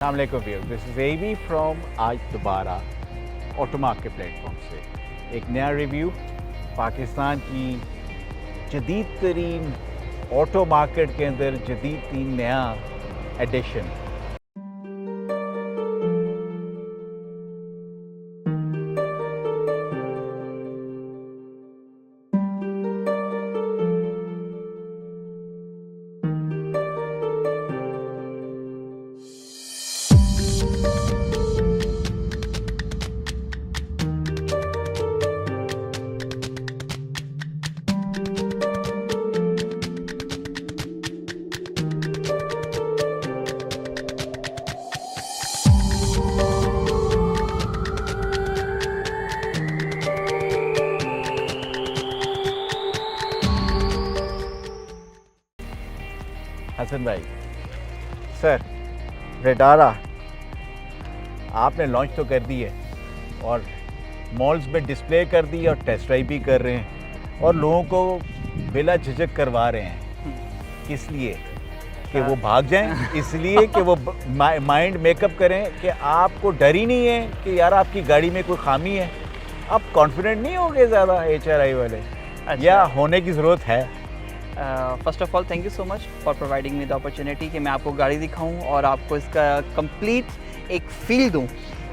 अस्सलामुअलैकुम viewers, this is AB from आज दोबारा ऑटोमार्क के प्लेटफॉर्म से एक नया रिव्यू पाकिस्तान की जदीद तरीन ऑटो मार्केट के अंदर जदीद तीन नया एडिशन। हसन भाई सर, रेडारा आपने लॉन्च तो कर दी है और मॉल्स में डिस्प्ले कर दी और टेस्ट ड्राइव भी कर रहे हैं और लोगों को बिला झिझक करवा रहे हैं। किस लिए? कि वो भाग जाएं, इसलिए कि वो माइंड मेकअप करें कि आपको डर ही नहीं है कि यार आपकी गाड़ी में कोई खामी है। आप कॉन्फिडेंट नहीं होंगे ज़्यादा HRI वाले। अच्छा। या होने की ज़रूरत है? First of all thank you so much for providing me the opportunity कि मैं आपको गाड़ी दिखाऊं और आपको इसका कंप्लीट एक फील दूं।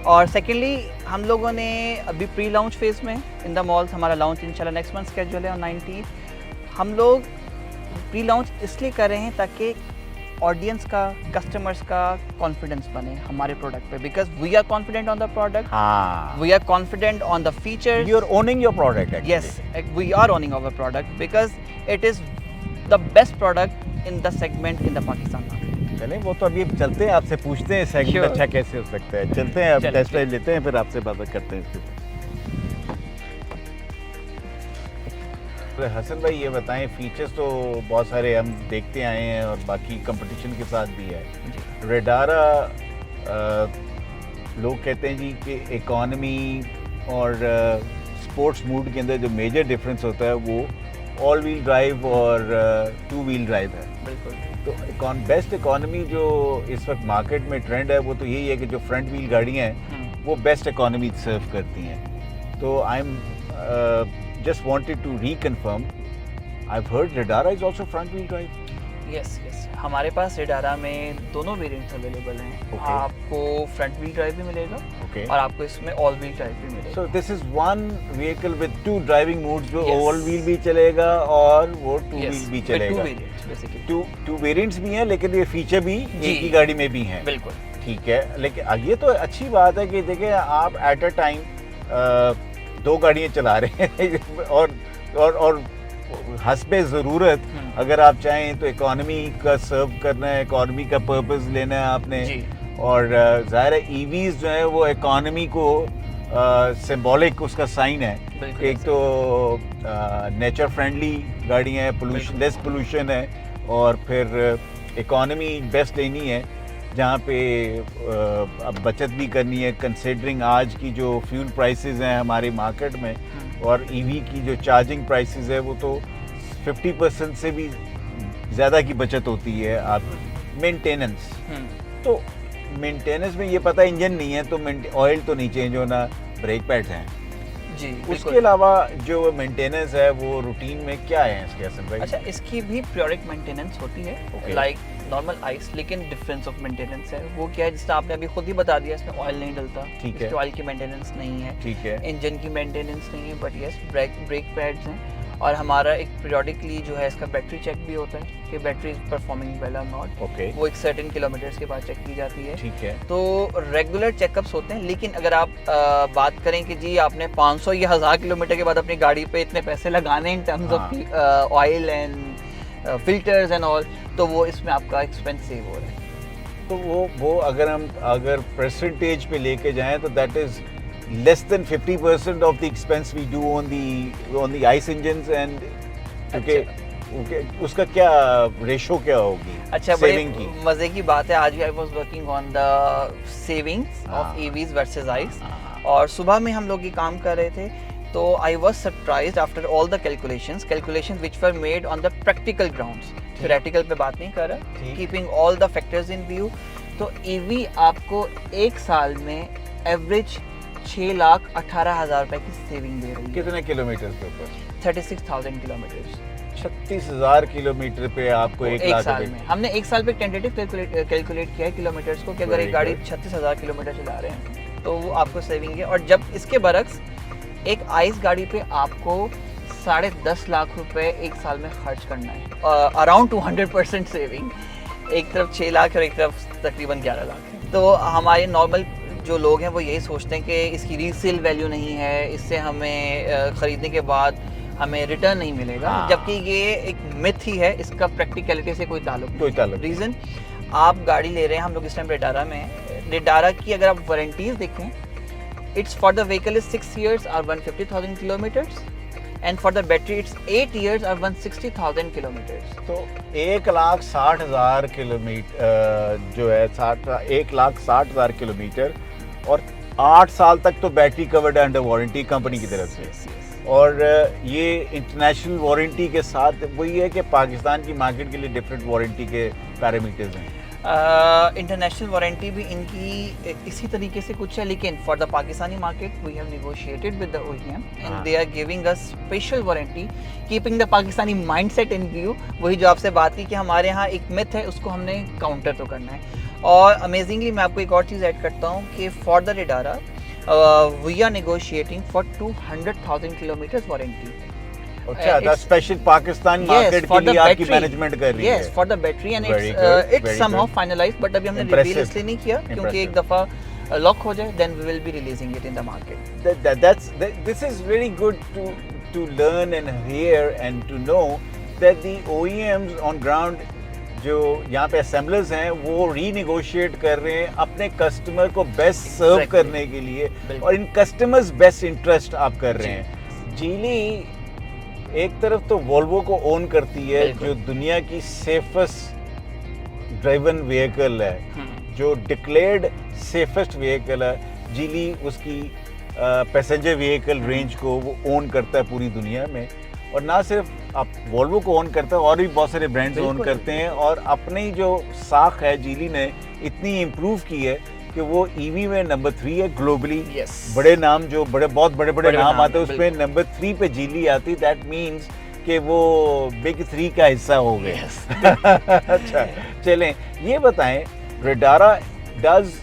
और सेकेंडली हम लोगों ने अभी प्री लॉन्च फेज़ में इन द मॉल्स, हमारा लॉन्च इंशाल्लाह नेक्स्ट मंथ स्केड्यूल है ऑन 19। हम लोग प्री लॉन्च इसलिए कर रहे हैं ताकि ऑडियंस का, कस्टमर्स का कॉन्फिडेंस बने हमारे प्रोडक्ट पे, because we are confident on the product, हाँ, we are confident on the features. You are owning your product actually. Yes, we are owning our product because it is the best product in the segment in the Pakistan market. चलें, वो तो अभी चलते हैं, आपसे पूछते हैं segment Sure. अच्छा कैसे हो सकता है। चलते हैं, अब चलें, टेस्ट ड्राइव लेते हैं, फिर आपसे बात करते हैं इसके ऊपर। हसन भाई ये बताएं, फीचर्स तो बहुत सारे हम देखते आए हैं और बाकी कंपटीशन के साथ भी है। रेडारा लोग कहते हैं जी कि इकोनॉमी और स्पोर्ट्स मूड के अंदर जो मेजर डिफरेंस होता है वो ऑल व्हील ड्राइव और टू व्हील ड्राइव है। बिल्कुल। तो बेस्ट इकोनॉमी जो इस वक्त मार्केट में ट्रेंड है वो तो यही है कि जो फ्रंट व्हील गाड़ियाँ हैं वो बेस्ट इकोनॉमी सर्व करती हैं। तो I am just wanted to reconfirm, I have heard Riddara is also front wheel drive. Yes, हमारे पास रेडारा में दोनों वेरिएंट्स अवेलेबल हैं। Okay. आपको फ्रंट व्हील ड्राइव भी मिलेगा ओके, और आपको इसमें ऑल व्हील ड्राइव भी मिलेगा। So this is one vehicle with two driving modes, जो Yes. ऑल व्हील भी चलेगा और वो टू व्हील भी टू चलेगा। Variants basically. टू वेरिएंट्स भी हैं, लेकिन ये फीचर भी जी। एक ही गाड़ी में भी हैं। बिल्कुल। ठीक है, लेकिन ये तो अच्छी बात है कि देखिए आप एट अ टाइम दो गाड़ियाँ चला रहे हैं और हस्बे ज़रूरत अगर आप चाहें तो इकोनॉमी का सर्व करना है, इकोनॉमी का पर्पस लेना है आपने जी। और ज़ाहिर है EVs जो है वो इकोनॉमी को सिंबॉलिक उसका साइन है। बिल्कुल एक तो नेचर फ्रेंडली गाड़ियाँ हैं, पोल्यूशन लेस पोल्यूशन है, और फिर इकोनॉमी बेस्ट लेनी है जहाँ पे अब बचत भी करनी है, कंसिडरिंग आज की जो फ्यूल प्राइसेस हैं हमारे मार्केट में और EV की जो चार्जिंग प्राइसेस है वो तो 50% से भी ज़्यादा की बचत होती है। आप मेंटेनेंस, तो मेंटेनेंस में ये पता इंजन नहीं है तो ऑयल तो नहीं चेंज होना, ब्रेक पैड्स हैं जी। उसके बिल्कुल। अलावा जो मेंटेनेंस है वो रूटीन में क्या है इसके हसन भाई? अच्छा, इसकी भी पीरियोडिक मेंटेनेंस होती है Okay. लाइक नॉर्मल आइस, लेकिन डिफरेंस ऑफ मेंटेनेंस है। वो क्या है, जिससे आपने अभी खुद ही बता दिया, इसमें ऑयल नहीं डलता। ठीक है। इसके ऑयल की मेंटेनेंस नहीं है, ठीक है, इंजन की मेंटेनेंस नहीं है, बट यस ब्रेक पैड्स हैं। और हमारा एक पीरियोडिकली जो है इसका बैटरी चेक भी होता है कि बैटरी इज परफॉर्मिंग वेल और नॉट। ओके, वो एक सर्टेन किलोमीटर्स के बाद चेक की जाती है। ठीक है। तो रेगुलर चेकअप्स होते हैं, लेकिन अगर आप बात करें कि जी आपने 500 या 1000 किलोमीटर के बाद अपनी गाड़ी पे इतने पैसे लगाने in terms of oil and filters and all, तो वो इसमें आपका एक्सपेंस सेव हो रहा है। तो वो अगर परसेंटेज पे लेके जाएं तो that is less than 50% of the expense we do on the ICE engines and okay, उसका क्या रेशो क्या होगी? अच्छा, सेविंग बड़े की मजे की बात है। आज भी I was working on the savings of EVs versus ice, और सुबह में हम लोग ये काम कर रहे थे तो I was surprised after all the calculations which were made on the practical grounds. Theoretical पे बात नहीं कर रहा, keeping all the factors in view. तो ईवी आपको एक साल में एवरेज 6,18,000 रुपए की सेविंग दे रही है। कितने किलोमीटर के ऊपर? 36,000 किलोमीटर 36,000 किलोमीटर पे आपको एक एक लाख साल रुपए- में। हमने एक साल पे टेंटेटिव कैलकुलेट किया है किलोमीटर्स को कि अगर Very एक गाड़ी good. 36,000 किलोमीटर चला रहे हैं तो वो आपको सेविंग है। और जब इसके बरक्स एक आइस गाड़ी पे आपको 10.5 लाख रुपए एक साल में खर्च करना है, अराउंड 200% सेविंग। एक तरफ 6 लाख और एक तरफ तकरीबन 11 लाख है। तो हमारे नॉर्मल जो लोग हैं वो यही सोचते हैं कि इसकी रीसेल वैल्यू नहीं है, इससे हमें ख़रीदने के बाद हमें रिटर्न नहीं मिलेगा, हाँ। जबकि ये एक मिथ ही है, इसका प्रैक्टिकलिटी से कोई ताल्लुक कोई ताल्लुक नहीं। रीज़न, आप गाड़ी ले रहे हैं, हम लोग इस टाइम रेडारा में हैं। रेडारा की अगर आप वारंटीज देखें, it's for the vehicle is 6 years और 150,000 kilometres, and for the battery it's 8 years और 160,000 किलोमीटर्स। तो 1,60,000 किलोमीटर जो है 1,60,000 किलोमीटर और 8 साल तक तो battery covered under warranty company की तरफ से। और ये इंटरनेशनल वारंटी के साथ वही है कि पाकिस्तान की मार्केट के लिए डिफरेंट वारंटी के पैरामीटर्स हैं। इंटरनेशनल वारंटी भी इनकी इसी तरीके से कुछ है, लेकिन for the Pakistani market we have negotiated with the OEM and they are giving us special warranty, keeping the Pakistani mindset in view. वही जो आपसे बात की कि हमारे यहाँ एक मिथ है, उसको हमने काउंटर तो करना है। और अमेजिंगली मैं आपको एक और चीज़ ऐड करता हूँ कि for the Riddara we are negotiating for 200,000 kilometres warranty. अच्छा, the it's- special Pakistan market के लिए आपकी मैनेजमेंट कर रही है। Yes, for the battery and Very good, it's very somehow good. Finalised, but अभी हमने Impressive. रिवील इसलिए नहीं किया क्योंकि एक Impressive. दफ़ा लॉक हो जाए, then we will be releasing it in the market. This is very good to learn and hear and to know that the OEMs on ground जो यहाँ पे assemblers हैं वो रीनेगोशिएट कर रहे हैं अपने कस्टमर को बेस्ट सर्व Exactly. करने के लिए, बिल्कुल। और इन कस्टमर्स बेस्ट इंटरेस्ट आप कर रहे हैं। जीली एक तरफ तो वोल्वो को ओन करती है बिल्कुल। जो दुनिया की सेफेस्ट ड्राइवन व्हीकल है, जो डिक्लेयर्ड सेफेस्ट व्हीकल है। जीली उसकी पैसेंजर व्हीकल रेंज को वो ओन करता है पूरी दुनिया में, और ना सिर्फ आप वोल्वो को ओन करता है और भी बहुत सारे ब्रांड्स ओन बिल्कुल। करते हैं। और अपनी जो साख है जीली ने इतनी इम्प्रूव की है कि वो ईवी में नंबर 3 है ग्लोबली। Yes. बड़े नाम जो बहुत बड़े बड़े नाम नाम आते हैं हैं, उसमें नंबर 3 पे जीली आती, दैट मीन्स कि वो बिग 3 का हिस्सा हो गए। अच्छा, चलें ये बताएं, Riddara does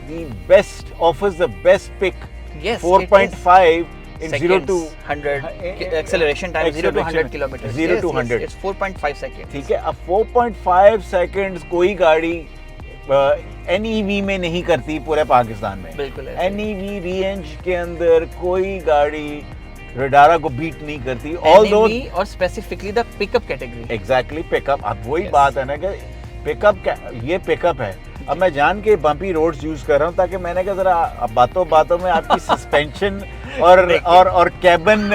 the best, offers the best pick Yes, 4.5 in 0 to 100 acceleration time, 0 to 100 kilometers. 0 to 100. It's 4.5 seconds. ठीक है। अब 4.5 सेकंड्स कोई गाड़ी NEV में नहीं करती पूरे पाकिस्तान में। बिल्कुल ऐसे। NEV रेंज के अंदर कोई गाड़ी रेडारा को बीट नहीं करती। ऑल्दो NEV और specifically the pickup category. Exactly pickup, अब वही Yes. बात है ना कि ये पिकअप है। अब मैं जान के बम्पी रोड्स यूज कर रहा हूँ ताकि मैंने कहा जरा बातों बातों में आपकी सस्पेंशन और कैबिन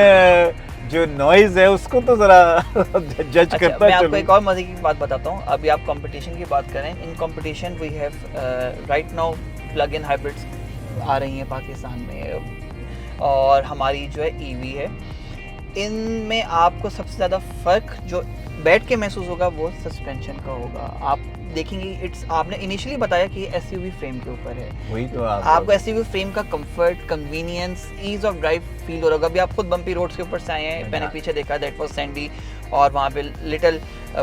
जो नॉइज है उसको तो जरा जज अच्छा, करता मैं आपको चलूं। एक और मजे की बात बताता हूँ। अभी आप कंपटीशन की बात करें, in competition we have right now plug in hybrids आ रही हैं पाकिस्तान में, और हमारी जो है ईवी है। इनमें आपको सबसे ज़्यादा फ़र्क जो बैठ के महसूस होगा वो सस्पेंशन का होगा। आप देखेंगे इट्स, आपने इनिशियली बताया कि एसयूवी फ्रेम के ऊपर है, वही तो आपको एसयूवी फ्रेम का comfort, convenience, ease of drive feel हो रहा होगा। अभी आप खुद बम्पी रोड्स के ऊपर से आए हैं, मैंने पीछे देखा दैट वाज सैंडी, और वहाँ पे लिटिल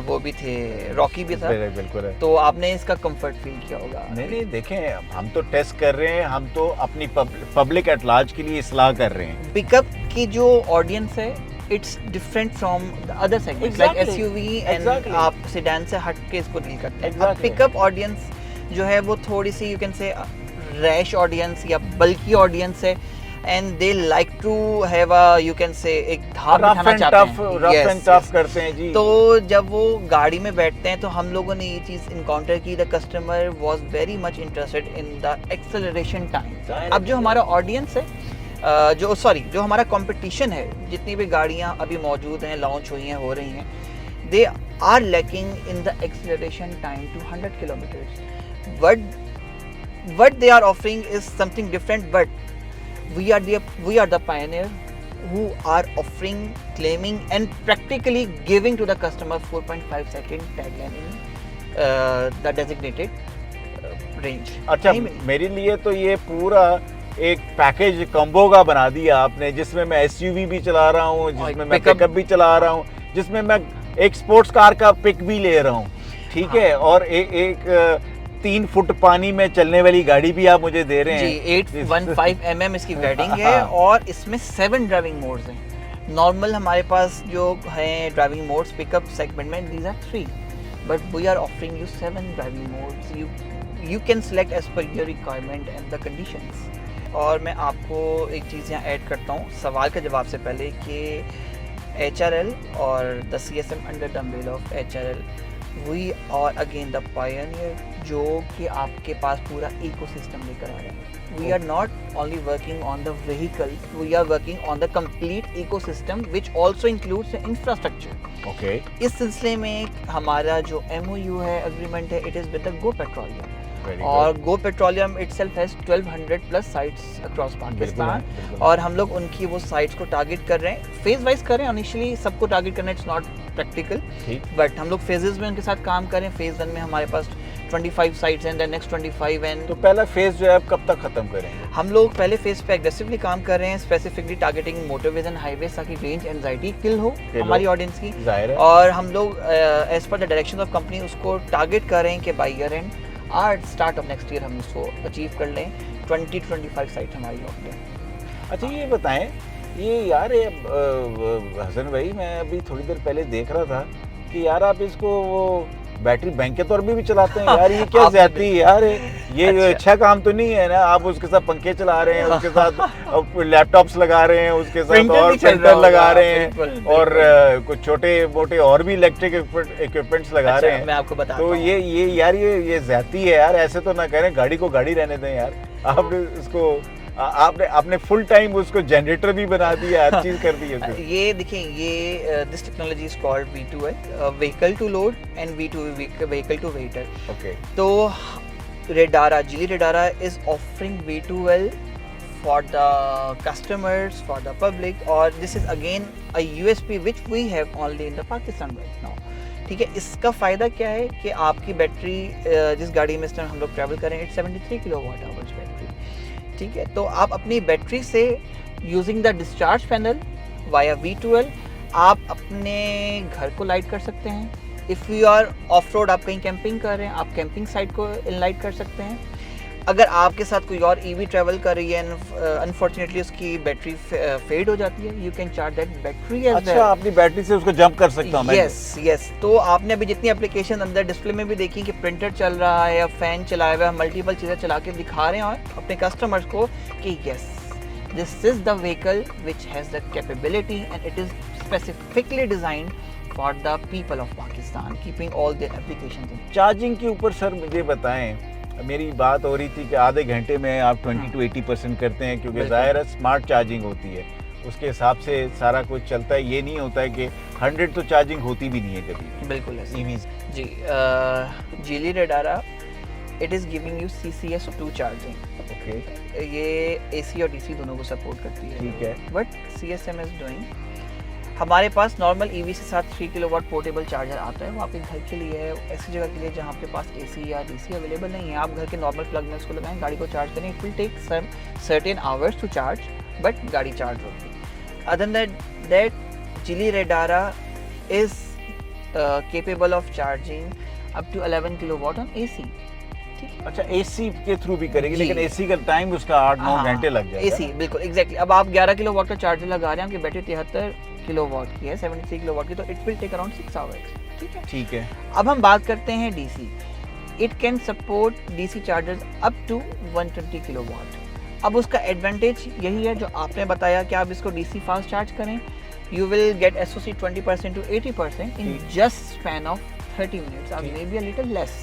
वो भी थे, रॉकी भी था, बिल्कुल है। तो आपने इसका कंफर्ट फील किया होगा। नहीं देखें, हम तो टेस्ट कर रहे हैं, हम तो अपनी पब्लिक एट लार्ज के लिए इस्लाह कर रहे हैं। पिकअप की जो ऑडियंस है it's different from the other segments like Exactly. SUV and Exactly. आप सेडान से हट के इसको डील करते हैं। Exactly. पिकअप ऑडियंस जो है वो थोड़ी सी you can say rash audience या बल्की ऑडियंस है, and they like to have a you can say एक धार रफ बिठाना एंड चाहते टफ, हैं। Rough Yes, and tough yes. करते हैं जी। तो जब वो गाड़ी में बैठते हैं तो हम लोगों ने ये चीज़ इनकाउंटर की, the customer was very much interested in the acceleration time. अब जो हमारा ऑडियंस है, जो हमारा कंपटीशन है, जितनी भी गाड़ियाँ अभी मौजूद हैं, लॉन्च हुई हैं, हो रही हैं, they are lacking in the acceleration time to 100 kilometres. what they are offering is something different, but we are the pioneer who are offering, claiming and practically giving to the customer 4.5 second tagline in the designated range. अच्छा, मेरे लिए तो ये पूरा एक package combo का बना दिया आपने, जिसमें मैं एसयूवी भी चला रहा हूँ, जिसमें मैं पिकअप भी चला रहा हूँ, जिसमें मैं एक स्पोर्ट्स कार का पिक भी ले रहा हूँ, ठीक है, और एक 3 फुट पानी में चलने वाली गाड़ी भी आप मुझे दे रहे हैं जी। 815 mm इसकी वेडिंग है और इसमें 7 ड्राइविंग मोड्स हैं। नॉर्मल हमारे पास जो हैं ड्राइविंग मोड्स पिकअप सेगमेंट में, these are 3, but we are offering you 7 driving modes. You can select as per your requirement and the conditions. और मैं आपको एक चीज़ यहाँ ऐड करता हूँ सवाल के जवाब से पहले कि HRL और the CSM under the umbrella of HRL we are again the pioneer, जो कि आपके पास पूरा इकोसिस्टम लेकर आ रहे हैं। We are not only working on the vehicle, we are working on the complete ecosystem which also includes infrastructure. Okay. इस सिलसिले में हमारा जो MOU है, एग्रीमेंट है, it is with the Go Petroleum. और Go Petroleum itself has 1200 plus sites across Pakistan, और हम लोग उनकी वो साइट्स को टारगेट कर रहे हैं, फेज वाइज कर रहे हैं। इनिशियली सबको टारगेट करना इट्स नॉट प्रैक्टिकल, बट हम लोग फेजेस में उनके साथ काम करें। फेज 1 में हमारे पास 25 साइट्स हैं, देन नेक्स्ट 25 एंड तो पहला फेज जो है आप कब तक खत्म करेंगे? हम लोग पहले फेज पे एग्रेसिवली काम कर रहे हैं, specifically targeting motorways and highways, ताकि रेंज एंजाइटी किल हो हमारी ऑडियंस की। और हम लोग as per the direction of company उसको टारगेट कर रहे हैं कि by year end start of next year हम इसको अचीव कर लें। 20 to 25 साइट हमारी लॉक्ड है। अच्छा, ये बताएं, ये यार हसन भाई, मैं अभी थोड़ी देर पहले देख रहा था कि यार आप इसको वो बैटरी बैंक के तौर पे भी चलाते हैं यार, ये क्या ज्यादती है यार, ये अच्छा काम तो नहीं है ना? आप उसके साथ पंखे चला रहे हैं, उसके साथ लैपटॉप्स लगा रहे हैं, उसके साथ और प्रिंटर लगा रहे हैं, और कुछ छोटे मोटे और भी इलेक्ट्रिक इक्विपमेंट्स लगा रहे हैं। मैं आपको बता तो ये यार ये ज्यादती है यार, ऐसे तो ना करें, गाड़ी को गाड़ी रहने दें यार। आप इसको आपने फुल टाइम उसको जनरेटर भी बना दिया, हर चीज कर दी है। ये देखिए, ये this technology is called V2L, vehicle to load, and vehicle to waiter. Okay. तो Redara, Geely Redara is offering V2L for the customers, for the public, और this is again a USP which we have only in the Pakistan right now। ठीक है, इसका फ़ायदा क्या है कि आपकी बैटरी, जिस गाड़ी में इस टाइम हम लोग ट्रैवल करें, 73 किलोवाट आवर्स बैटरी, ठीक है। तो आप अपनी बैटरी से using the discharge panel via V2L आप अपने घर को लाइट कर सकते हैं। If you are off road, आप कहीं कैंपिंग कर रहे हैं, आप कैंपिंग साइट को लाइट कर सकते हैं। अगर आपके साथ कोई और EV ट्रैवल कर रही है, अनफॉर्चुनेटली उसकी बैटरी फेड हो जाती है, you can charge that battery as well. अच्छा, अपनी बैटरी से उसको जंप कर सकता हूं मैं? यस। तो आपने अभी जितनी एप्लीकेशन अंदर डिस्प्ले में भी देखी कि प्रिंटर चल रहा है या फैन चलाया हुआ है, मल्टीपल चीज़ें चला के दिखा रहे हैं और अपने कस्टमर्स को कि yes, this is the vehicle which has the capability and it is specifically designed for the people of Pakistan, keeping all their applications. Charging के ऊपर सर मुझे बताएं, मेरी बात हो रही थी कि आधे घंटे में आप 20 to 80% करते हैं, क्योंकि ज़ाहिर है स्मार्ट चार्जिंग होती है, उसके हिसाब से सारा कुछ चलता है। ये नहीं होता है कि 100 तो चार्जिंग होती भी नहीं है कभी। बिल्कुल EVs जी। Geely Redara, it is giving you CCS2 charging. Okay. ये AC और DC दोनों को सपोर्ट करती है, ठीक है। But CSM is doing. हमारे पास नॉर्मल EV से साथ 3 किलोवाट पोर्टेबल चार्जर आता है, वो आपके घर के लिए है, ऐसी जगह के लिए जहाँ आपके पास AC या DC अवेलेबल नहीं है। आप घर के नॉर्मल प्लग में उसको लगाएं, गाड़ी को चार्ज करें, it will take some certain hours to charge, but गाड़ी चार्ज होगी। Other than that, Geely Redara is capable of charging up to 11 kilowatt on AC। अच्छा, AC के थ्रू भी करेगी, लेकिन AC का टाइम उसका 8-9 घंटे लग जाएगा। AC बिल्कुल एग्जैक्टली। अब आप 11 किलोवाट का चार्जर लगा रहे हैं, आपकी बैटरी 73 किलोवाट की है, 73 किलोवाट की, तो it will take around 6 hours. ठीक है। अब हम बात करते हैं DC। It can support DC chargers up to 120 kilowatt. अब उसका एडवांटेज यही है जो आपने बताया कि आप इसको DC फास्ट चार्ज करें, you will get SOC 20% to 80% in just span of 30 minutes, or maybe a little less।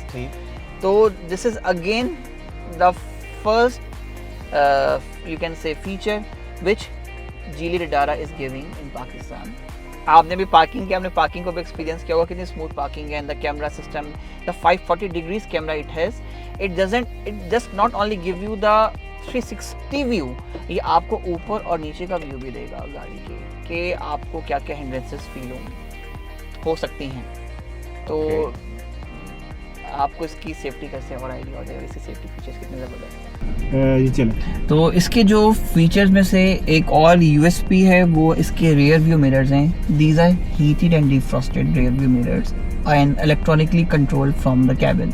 तो this is again the first you can say feature which Geely Redara is giving in Pakistan। आपने भी parking किया, आपने parking को भी experience किया होगा, कितनी स्मूथ पार्किंग है। And the camera system, the 540 degrees camera it has, it just not only give you the 360 view, ये आपको ऊपर और नीचे का व्यू भी देगा गाड़ी के, कि आपको क्या क्या हिंड्रेंसेस फील हो सकती हैं। तो आपको इसकी सेफ्टी कैसे और आइडिया हो जाएगा, इसकी सेफ्टी फीचर्स कितने ज़बरदस्त हैं। ये चले। तो इसके जो फीचर्स में से एक और यूएसपी है वो इसके रियर व्यू मिरर्स हैं। These are heated and defrosted rear view mirrors and electronically controlled from the cabin.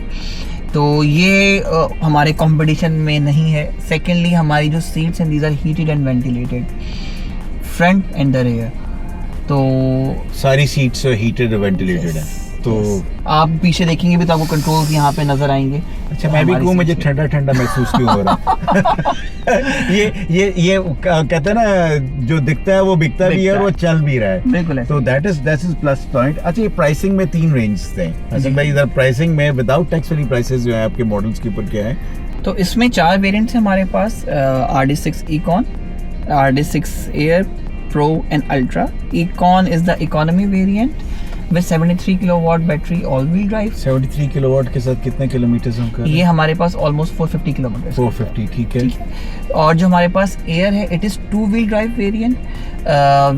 तो ये हमारे कंपटीशन में नहीं है। सेकेंडली हमारी जो सीट्स हैं these are heated and ventilated front and the rear. तो सारी सीट्स वेंटिलेटेड वेंटिलेटेड है। तो आप पीछे देखेंगे भी तो आपको कंट्रोल्स यहाँ पे नजर आएंगे। अच्छा, मैं भी कहूँ मुझे ठंडा ठंडा महसूस क्यों हो रहा है? ये कहते हैं ना, जो दिखता है वो बिकता भी है और वो चल भी रहा है। बिल्कुल है। तो दैट इज प्लस पॉइंट। अच्छा, ये प्राइसिंग में 3 रेंज थे हसन भाई। इधर प्राइसिंग में विदाउट टैक्स वाली प्राइसेस जो है आपके मॉडल्स के ऊपर क्या है? तो इसमें 4 वेरिएंट्स हैं हमारे पास, RD6 Econ, RD6 Air, Pro and Ultra. Econ is the economy variant with 73 kilowatt battery, all wheel drive. 73 kilowatt के साथ कितने किलोमीटर हम कर? ये हमारे पास ऑलमोस्ट 450 किलोमीटर। 450, ठीक है। और जो हमारे पास एयर है, it is 2 wheel drive variant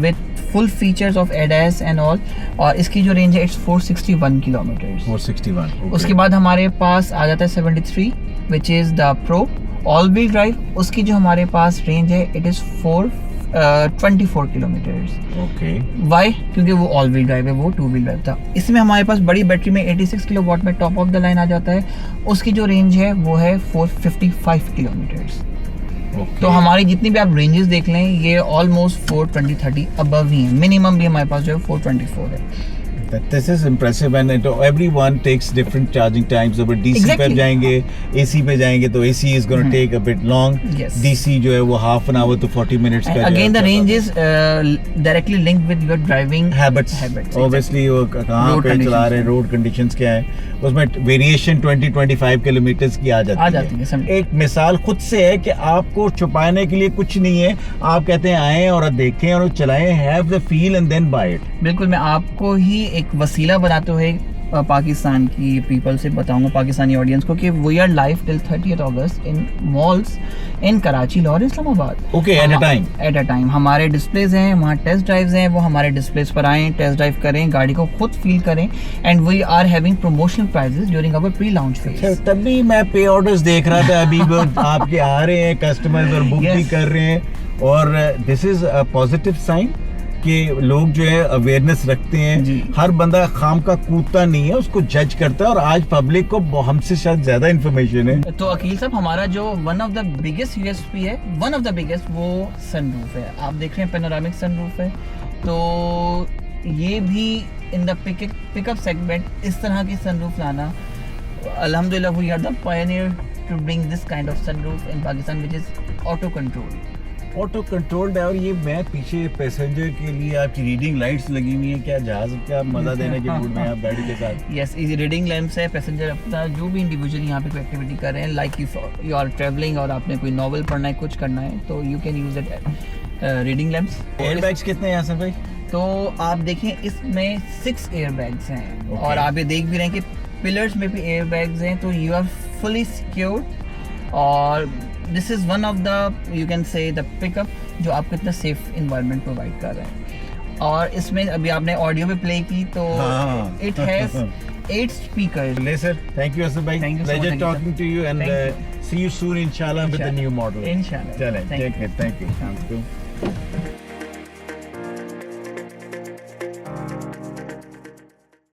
with full features of ADAS and all, और इसकी जो रेंज है इट्स 461 किलोमीटर। 461, okay. उसके बाद हमारे पास आ जाता है 73 which is the pro all wheel drive. उसकी जो हमारे पास रेंज है it is 424 kilometres. Okay. Why? क्योंकि वो ऑल व्हील ड्राइव है, वो 2 व्हील ड्राइव था। इसमें हमारे पास बड़ी बैटरी में 86 किलोवाट में टॉप ऑफ द लाइन आ जाता है। उसकी जो रेंज है वो है 455 किलोमीटर्स। तो हमारी जितनी भी आप रेंजेस देख लें ये ऑलमोस्ट 420-30 अबव ही है। मिनिमम भी हमारे पास जो है 424 है। This is impressive and everyone takes different charging times. अगर DC Exactly. पे जाएंगे, AC पे जाएंगे तो AC is going to take a bit long. Yes. DC जो है वो half an hour to 40 minutes का। Again the range is directly linked with your driving habits. Obviously वो कहाँ पे चला रहे हैं, road conditions क्या है, उसमें वेरिएशन 20-25 किलोमीटर की आ जाती है। एक मिसाल खुद से है कि आपको छुपाने के लिए कुछ नहीं है। आप कहते हैं आएं और देखें और चलाएं, have the feel and then buy it. बिल्कुल, मैं आपको ही एक वसीला बनाते हुए पाकिस्तान की पीपल से बताऊंगा, पाकिस्तानी ऑडियंस को, कि we are live till 30 August in malls in Karachi, Lahore, Islamabad. Okay, at a time हमारे डिस्प्लेज हैं, वहाँ टेस्ट ड्राइव्स हैं, वो हमारे डिस्प्लेज पर आएँ, टेस्ट ड्राइव करें, गाड़ी को खुद फील करें। And we are having promotional prizes during our pre launch phase. तभी मैं पे ऑर्डर्स देख रहा था अभी आपके आ रहे हैं कस्टमर्स और बुक भी कर रहे हैं, और this is a positive sign कि लोग जो है अवेयरनेस रखते हैं। हर बंदा खाम का कूदता नहीं है, उसको जज करता है, और आज पब्लिक को हमसे शायद ज्यादा इन्फॉर्मेशन है। तो अकील साहब, हमारा जो one of the biggest USP है, वन ऑफ द बिगेस्ट, वो सनरूफ है। आप देख रहे हैं पेनोरामिक सनरूफ है। तो ये भी इन द पिकअप सेगमेंट इस तरह की सनरूफ लाना, अल्हम्दुलिल्लाह we are the pioneer to bring this kind of sunroof in Pakistan which is auto controlled है। और ये मैं पीछे पैसेंजर के लिए आपकी रीडिंग लाइट्स लगी हुई है, क्या जहाज का मजा देने के मूड में आप गाड़ी के साथ? यस, इजी रीडिंग लैंप्स है। पैसेंजर अपना जो भी इंडिविजुअल यहाँ पे कोई एक्टिविटी कर रहे हैं, लाइक यू आर ट्रैवलिंग और आपने कोई नॉवल पढ़ना है, कुछ करना है, तो you can use that reading lamps. Airbags कितने हैं हसन भाई? तो आप देखें इसमें 6 एयरबैग्स हैं। और आप ये देख भी रहे हैं कि पिलर्स में भी एयरबैग्स हैं, तो यू आर फुली सिक्योर्ड। और this is one of the, you can से, द पिकअप जो आपको इतना सेफ इन्वायरमेंट प्रोवाइड कर रहा है। और इसमें अभी आपने ऑडियो पे प्ले की, तो it has 8 speakers. Sir, thank you Hasan भाई, Thank you so pleasure much, talking to you and see you soon inshallah with the new model. Inshallah. चलें, Thank take care, thank you.